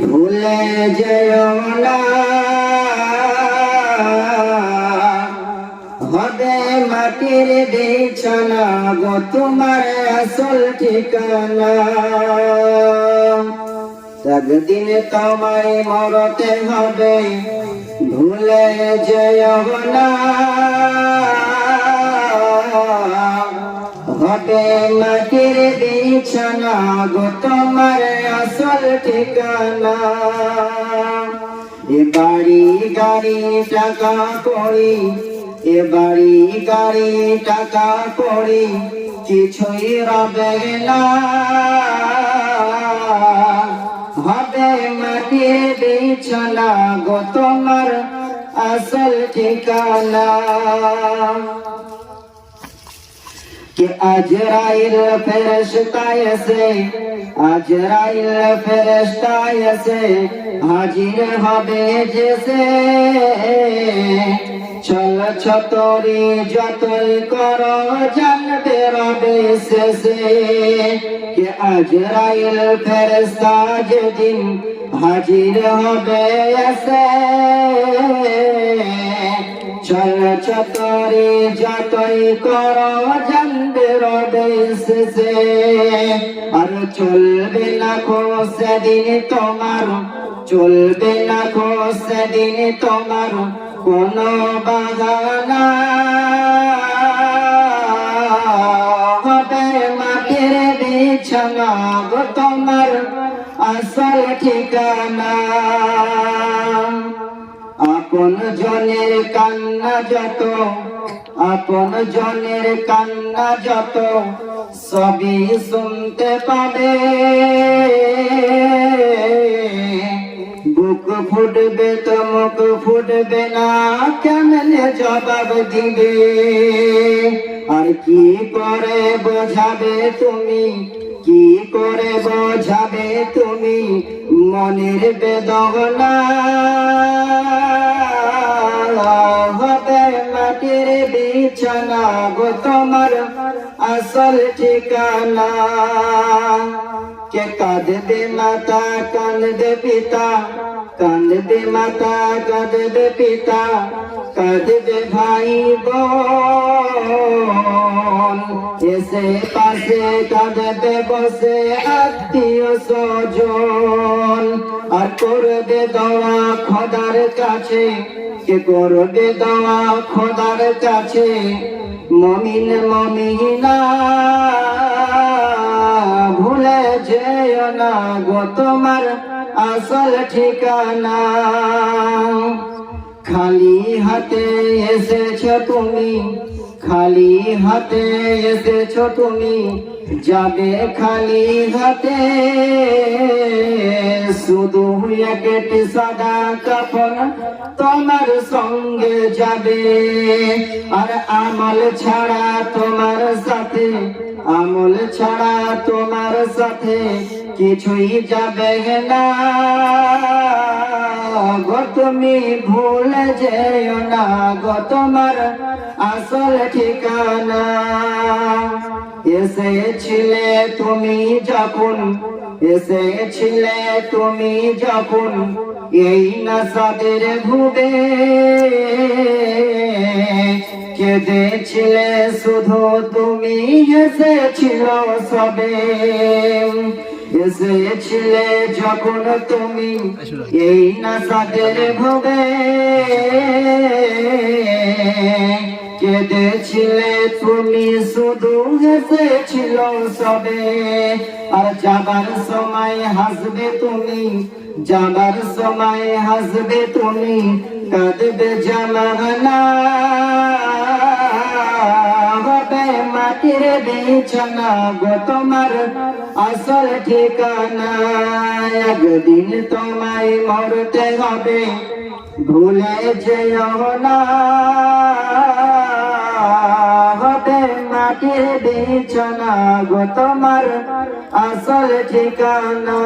ভুলে যেও না হবে মাটির বিছানা গো তোমার আসল ঠিকানা। একদিন তোমায় মরতে হবে ভুলে যেও না হবে মাটির বিছানা গো তোমার আসল ঠিকানা। এ বাড়ি গাড়ি টাকা করি এ বাড়ি গাড়ি টাকা করি কিছুই রবে না হবে মাটির বিছানা গো তোমার আসল ঠিকানা। कि अजराइल फरिश्ता ऐसे अजराइल फरिश्ता ऐसे हाजिर হবে जैसे चल छतरी যতই করো জানবে রবে শেষে। कि अजराइल फरिश्ता যেদিন হাজির হবে ऐसे चल छतरी যতই করো জানবে রবে শেষে। আর চলবে না খো সেদিন তোমার চলবে না খো সেদিন তোমার কোনো বাহানা হবে মাটির বিছানা গো তোমার আসল ঠিকানা। আপন জনের কান্না যত আপন জনের কান্না যত সবই শুনতে পাবে বুক ফুটবে তো মুখ ফুটবে না কেমনে জবাব দিবে। আর কি করে বোঝাবে তুমি কি করে বোঝাবে তুমি মনের বেদনা হবে মাটির বিছানা গো তোমার আসল ঠিকানা। কে কাঁদবে মাতা কাঁদবে পিতা কাঁদবে মাতা কাঁদবে পিতা কাঁদবে ভাই বোন এসে পাশে কাঁদবে বসে আত্মীয় স্বজন। আর করবে দোয়া খোদার কাছে কে করবে দোয়া খোদার কাছে মুমিন মুমিনা ভুলে যেও না গো তোমার আসল ঠিকানা। খালি হাতে এসেছো তুমি খালি হাতে এসেছো তুমি যাবে খালি হাতে শুধু একটি সাদা কাফন তোমার সঙ্গে যাবে। আর আমল ছাড়া তোমার সাথে আমল ছাড়া তোমার সাথে কিছুই যাবে না গো তুমি ভুলে যেও না গো তোমার আসল ঠিকানা। এসেছিলে তুমি যখন এসেছিলে তুমি যখন এই নাসাদের ভুবে কেঁদেছিলে শুধু তুমি এসেছিল সবে এসেছিলে যখন তুমি এই নাসাদের ভুবে কেঁদেছিলে তুমি শুধু হেসেছিল সবে। আর যাবার সময় হাসবে তুমি যাবার সময় হাসবে তুমি কাঁদবে জামানা হবে মাটির বিছানা গো তোমার আসল ঠিকানা। একদিন তোমায় মরতে হবে ভুলে যেও না হবে মাটির বিছানা গো তোমার আসল ঠিকানা।